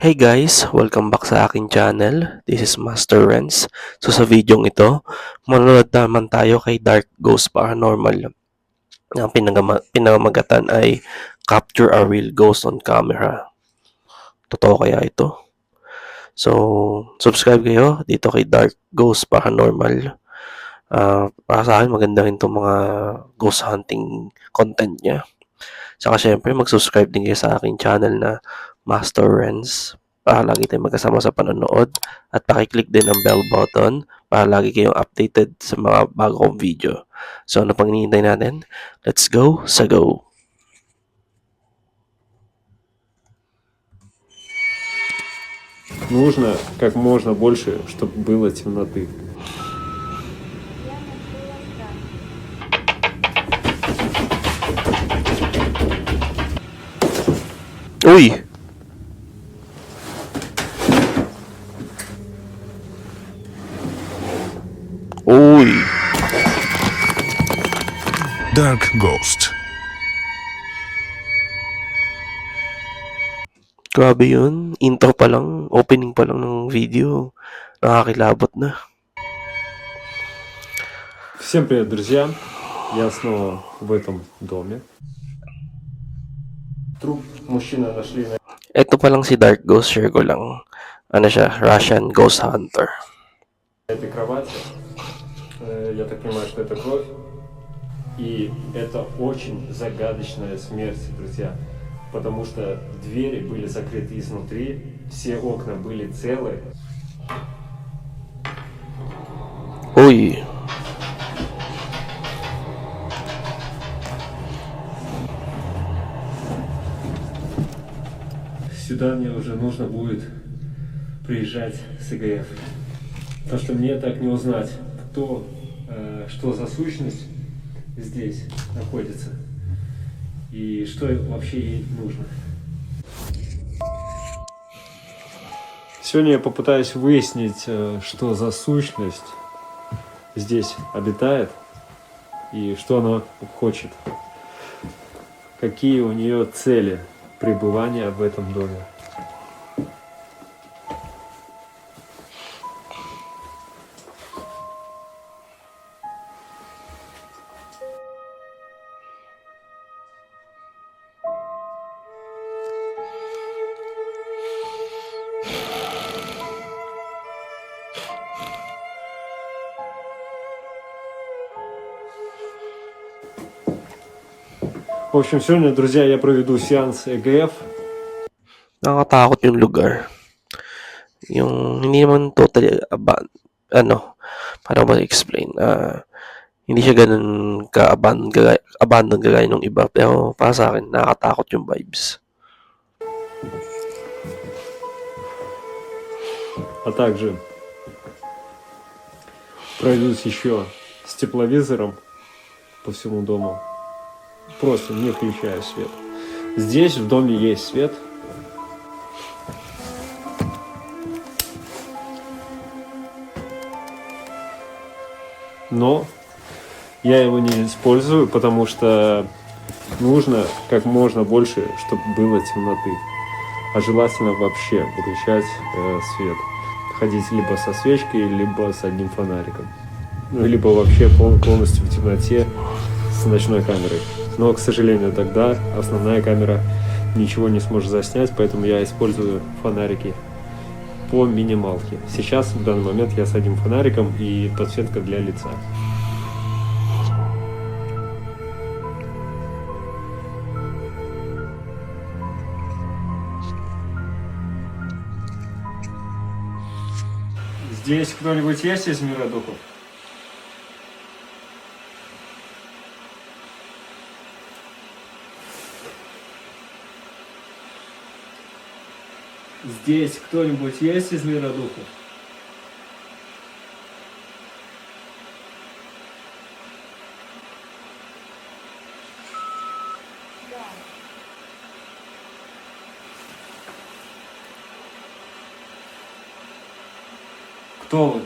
Hey guys! Welcome back sa aking channel. This is Master Renz. So sa videong ito, manonood naman tayo kay Dark Ghost Paranormal. Ang pinamagatan ay Capture a Real Ghost on Camera. Totoo kaya ito? So, subscribe kayo dito kay Dark Ghost Paranormal. Para sa akin, maganda rin itong mga ghost hunting content niya. Saka syempre, mag-subscribe din kayo sa aking channel na Master Renz para lagi tayong magkasama sa panonood at pakiclick din ang bell button para lagi kayong updated sa mga bagong video. So ano pang hinihintay natin? Let's go sa go! Нужно как можно больше, чтобы было темноты. Uy! Uy! Dark Ghost. Grabe yun. Intro pa lang, opening pa lang ng video. Nakakilabot na. Всем привет, друзья! Я снова в этом доме. Труп мужчина нашли на Ito pa lang si Dark Ghost, share ko lang. Ano siya, Russian Ghost Hunter. этой кровати. Я так понимаю, что это кровь. И это очень загадочная смерть, друзья. Потому что двери были закрыты изнутри, все окна были целы. Uy! Сюда мне уже нужно будет приезжать с ИГФ. Потому что мне так не узнать, кто, что за сущность здесь находится и что вообще ей нужно. Сегодня я попытаюсь выяснить, что за сущность здесь обитает и что она хочет. Какие у нее цели пребывания в этом доме. В общем, сегодня, друзья, я проведу сеанс ЭГФ. Nakakatakot yung lugar. Yung hindi naman totally para ma-explain. Hindi siya ganun abandon gaya ng iba. Pero para sa akin, nakakatakot yung vibes. А также пройдусь еще с тепловизором по всему дому. Просто не включая свет. Здесь в доме есть свет. Но я его не использую, потому что нужно как можно больше, чтобы было темноты. А желательно вообще выключать свет. Ходить либо со свечкой, либо с одним фонариком. Ну, либо вообще полностью в темноте с ночной камерой. Но, к сожалению, тогда основная камера ничего не сможет заснять, поэтому я использую фонарики по минималке. Сейчас, в данный момент, я с одним фонариком и подсветка для лица. Здесь кто-нибудь есть из мира духов? Здесь кто-нибудь есть из мира духов? Кто вы?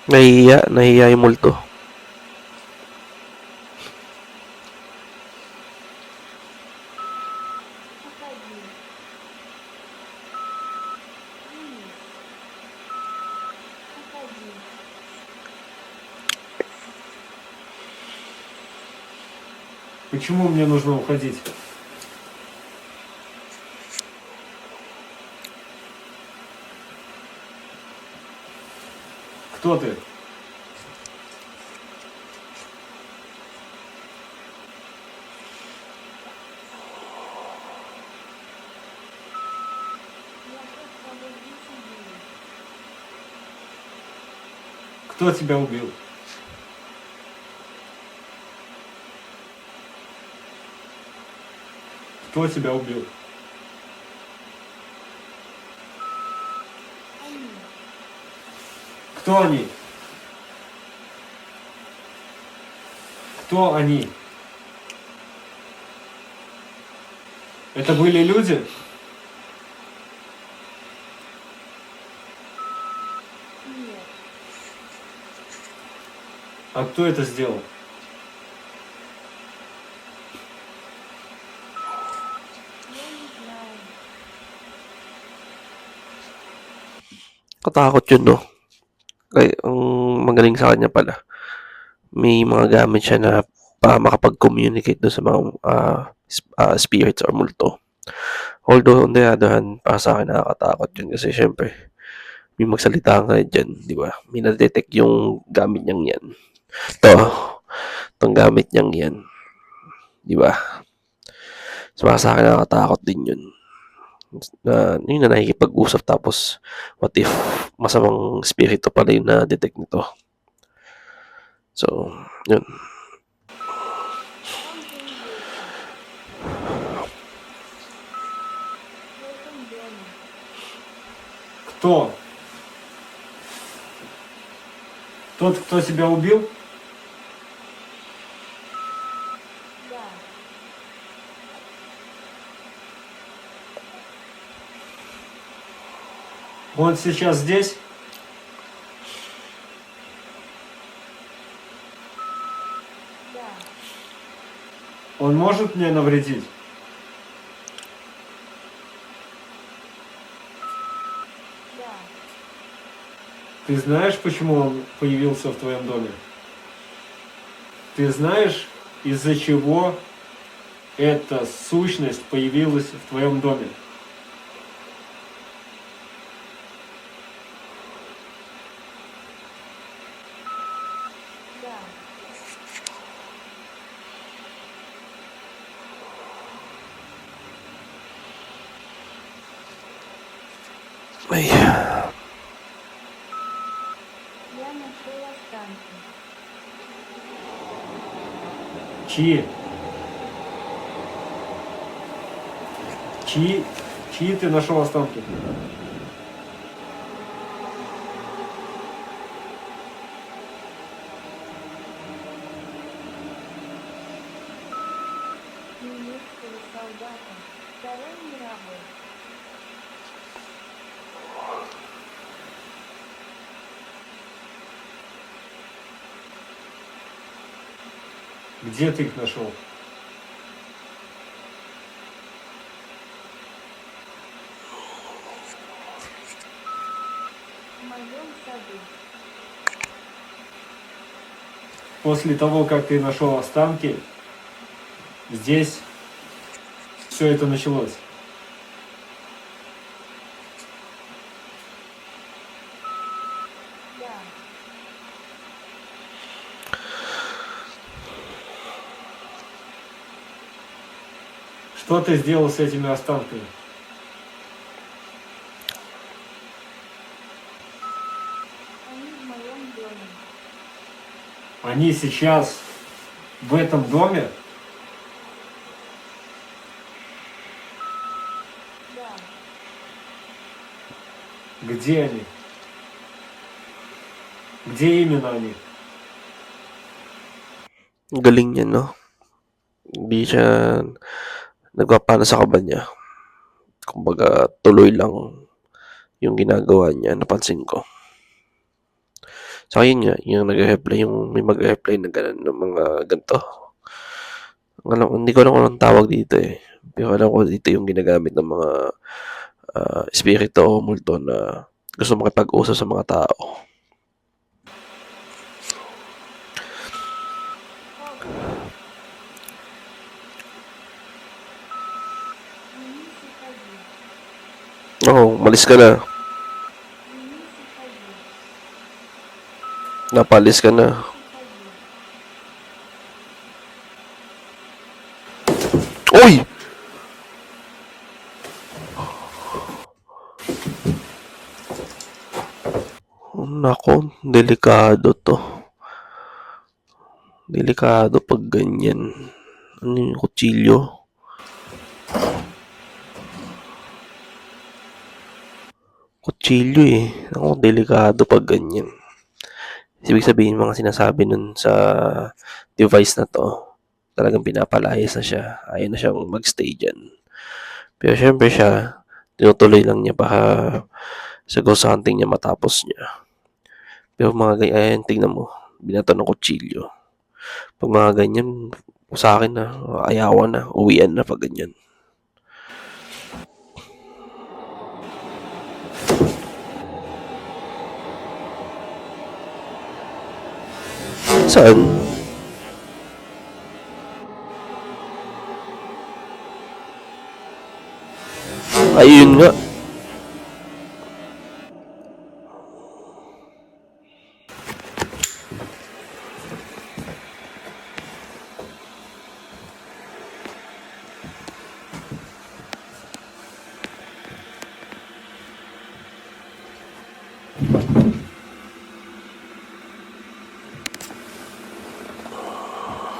Nahihiya yung multo. Почему мне нужно уходить? Кто ты? Кто тебя убил? Кто тебя убил? Кто они? Кто они? Это были люди? А кто это сделал? Katakot yun, no? Kaya, ang magaling sa kanya pala, may mga gamit siya na para makapag-communicate doon sa mga spirits or multo. Although, on the other hand, para sa akin nakakatakot yun kasi syempre, may magsalita nga dyan, di ba? May na-detect yung gamit niyang yan. Itong gamit niyang yan. Di ba? So, para sa akin nakakatakot din yun. Yun na nakikipag-usap tapos what if masamang spirito pala yung na-detect nito. So, yun. Кто? Тот, кто тебя убил? Он сейчас здесь? Он может мне навредить? Ты знаешь, почему он появился в твоем доме? Ты знаешь, из-за чего эта сущность появилась в твоем доме? Ay, Я нашел останки. Чьи? Чьи ты нашел останки? Немецкого солдата. Второй мировой. Где ты их нашел? В моем саду. После того, как ты нашел останки, здесь все это началось. Да. Что ты сделал с этими останками? Они в моем доме. Они сейчас в этом доме? Да. Где они? Где именно они? galing niya, no? Hindi siya nagpapana sa kaba niya. Kumbaga, tuloy lang yung ginagawa niya, napansin ko. So, yun nga, yung nag-reply, yung may mag-reply na gano'n ng mga ganito. Hindi ko alam kung anong tawag dito eh. Pero alam ko dito yung ginagamit ng mga espiritu o multo na gusto makipag-usap sa mga tao. Oh, malis ka na. Денис, уходи. Napalis ka na. Уходи. Uy! Nako, delikado to. Delikado pag ganyan. Ano yung kutsilyo? Kutsilyo eh. Ako, delikado pag ganyan. Ibig sabihin, mga sinasabi nun sa device na to, talagang pinapalayas na siya. Ayaw na siyang magstay dyan. Pero syempre siya, tinutuloy lang niya baka sa ghost hunting niya matapos niya. Pero mga ganyan, ayan, tingnan mo, binato ng kutsilyo. Pag mga ganyan, sa akin na, ayawan na, uwian na pag ganyan. Saan? Ayun nga.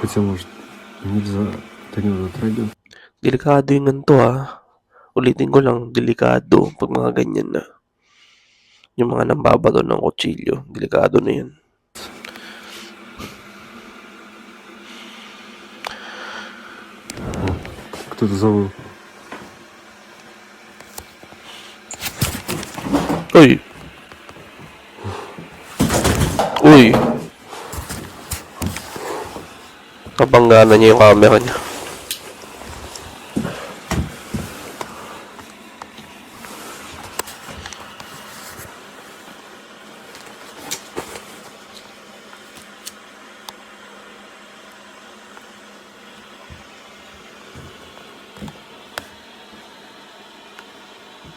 Хотя, может, нельзя до него дотрагиваться. Delikado yung ganito ah. Ulitin ko lang, delikado pag mga ganyan na. Yung mga nambabato ng kutsilyo, delikado na yun. Кто-то завыл. Uy! Uy! Kabangganan niya yung camera niya.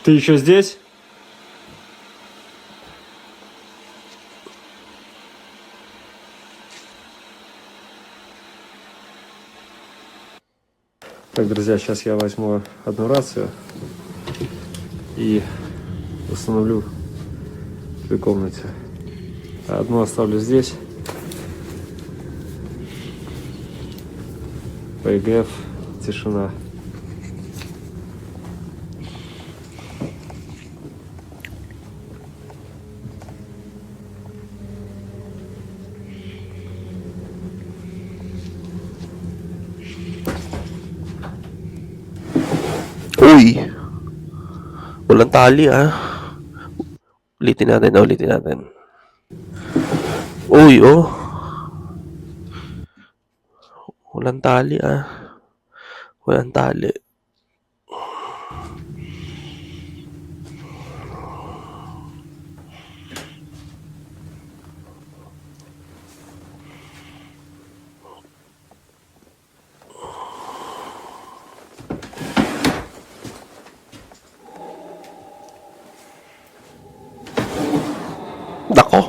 Ты еще здесь? Так, друзья, сейчас я возьму одну рацию и установлю в той комнате. А одну оставлю здесь. ПГФ, тишина. Uy! Walang tali ah. Ulitin natin. Uy, oh. Walang tali ah. Walang tali. Nako.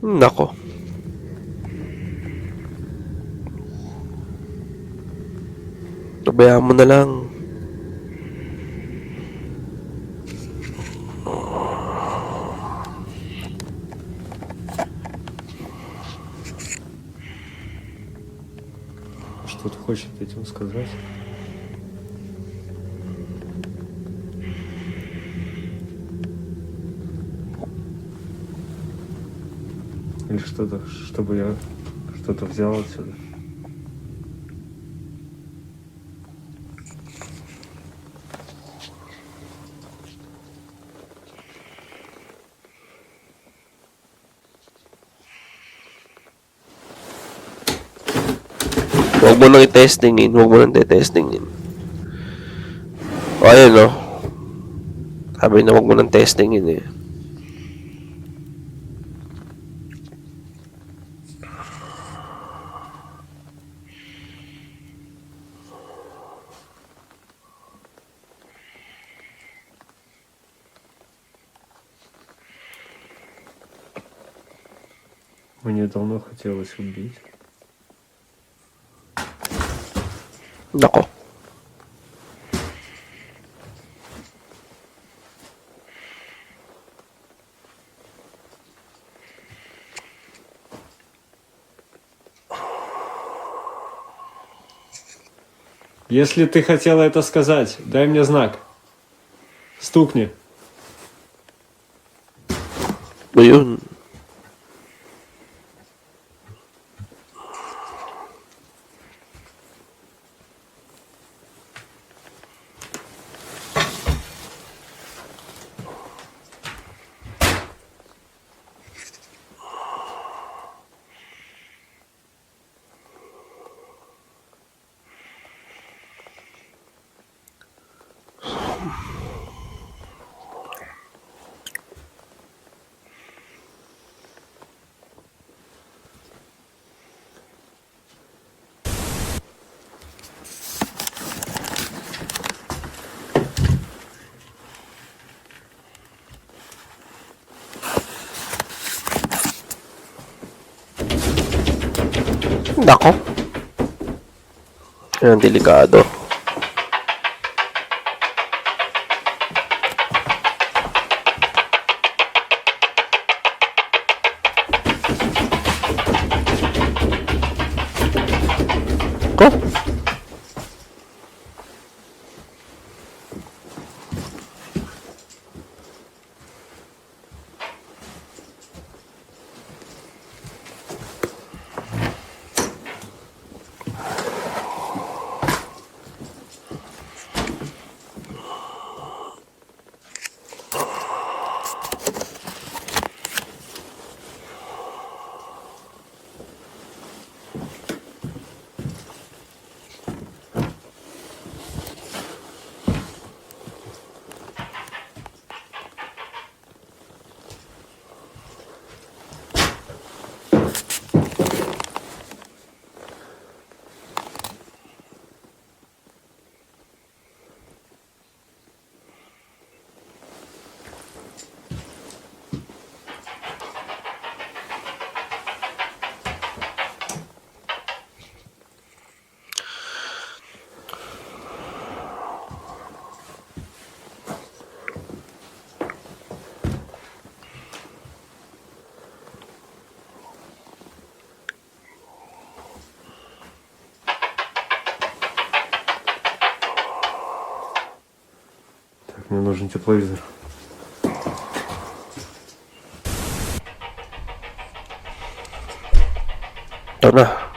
Nako. Pabayaan mo na lang. Что-то хочет этим сказать. Или что-то, чтобы я что-то взял отсюда. Huwag mo nang i-testingin. Huwag mo nang i-testingin. O, ayun, no? Sabi na huwag mo nang testingin, eh. Мне давно хотелось убить. Nako. Если ты хотела это сказать, дай мне знак. Стукни. Ayun. Nako. Yan, delikado. Ko. Так, мне нужен тепловизор. Ito na.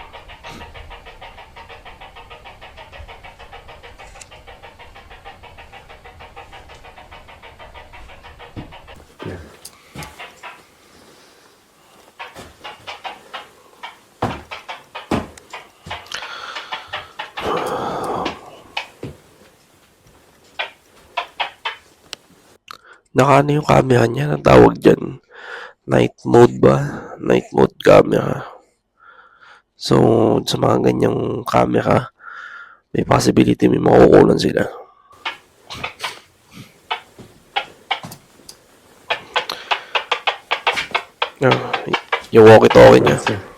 Naka ano yung camera niya, ang tawag dyan. Night mode ba? Night mode camera. So, sa mga ganyang camera, may possibility may makukunan sila. Yung walkie-talkie niya. Здравствуйте.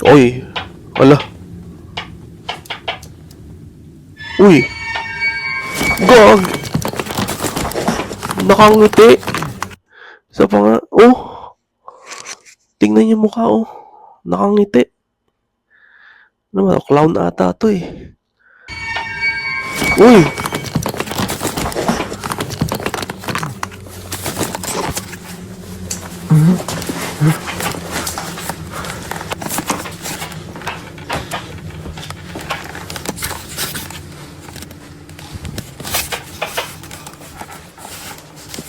Uy, ala. Uy. Gag. Nakangiti. Isa pa nga. Oh. Tingnan niyo mukha, oh. Nakangiti. Ano ba? Clown ata to eh. Uy.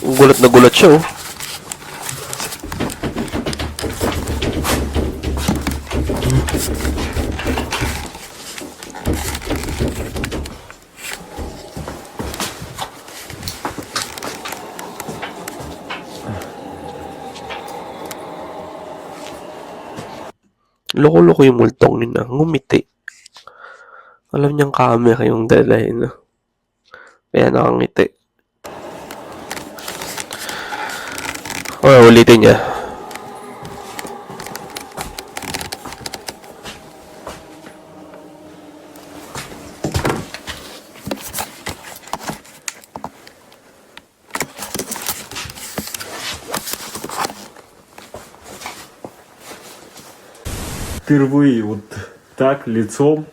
Gulat na gulat siya, oh. Loko-loko yung multong yun, ah. Ngumiti. Alam niyang camera yung dalahin, ah. Kaya nakangiti. Ulitin niya. Впервые вот так лицом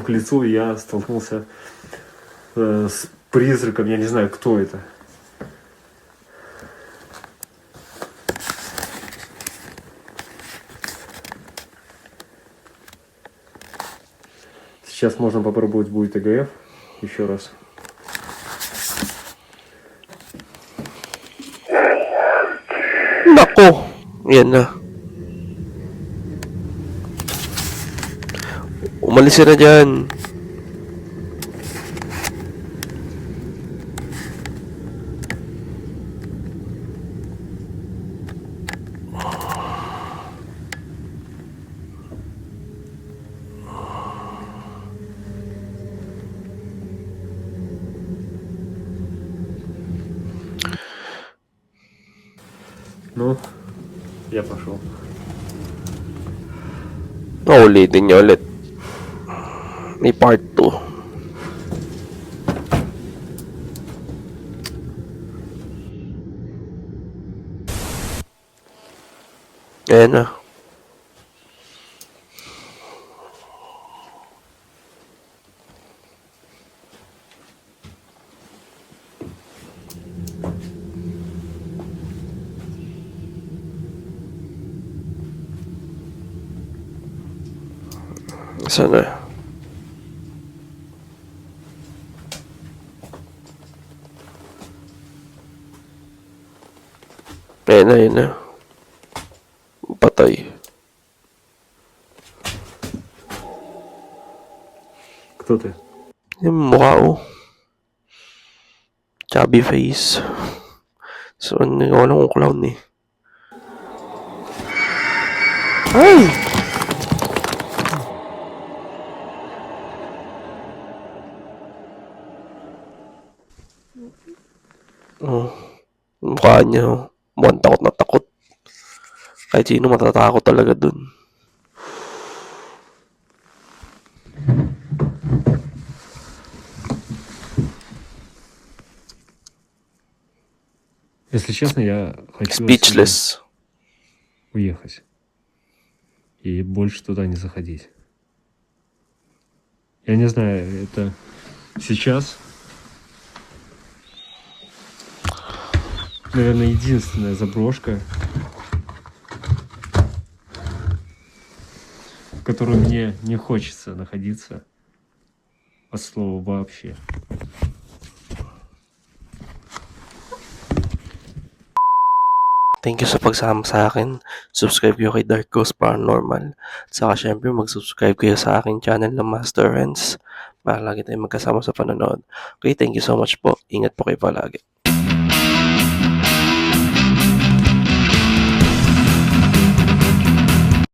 к лицу я столкнулся с призраком. Я не знаю, кто это. Сейчас можно попробовать будет ЭГФ еще раз. Nako! Yan na. Umalis na dyan. Ну, я пошел. Ulitin niya ulit. May part 2. Ayan na. Sana. Ayan na. Patay. Кто ты? Yung mukha, oh. Chubby face. So, wala kong clown, eh. Ay! Oh, mukha niya, oh. Mukhang takot na takot. Kahit sino matatakot talaga dun. Если честно, я хочу Speechless. уехать. И больше туда не заходить. Я не знаю, это сейчас, наверное, единственная заброшка, в которой мне не хочется находиться от слова вообще. Thank you sa pagsama sa akin. Subscribe kayo kay Dark Ghost Paranormal. At saka syempre mag-subscribe kayo sa aking channel na Master Renz para lagi tayong magkasama sa panonood. Okay, thank you so much po. Ingat po kayo palagi.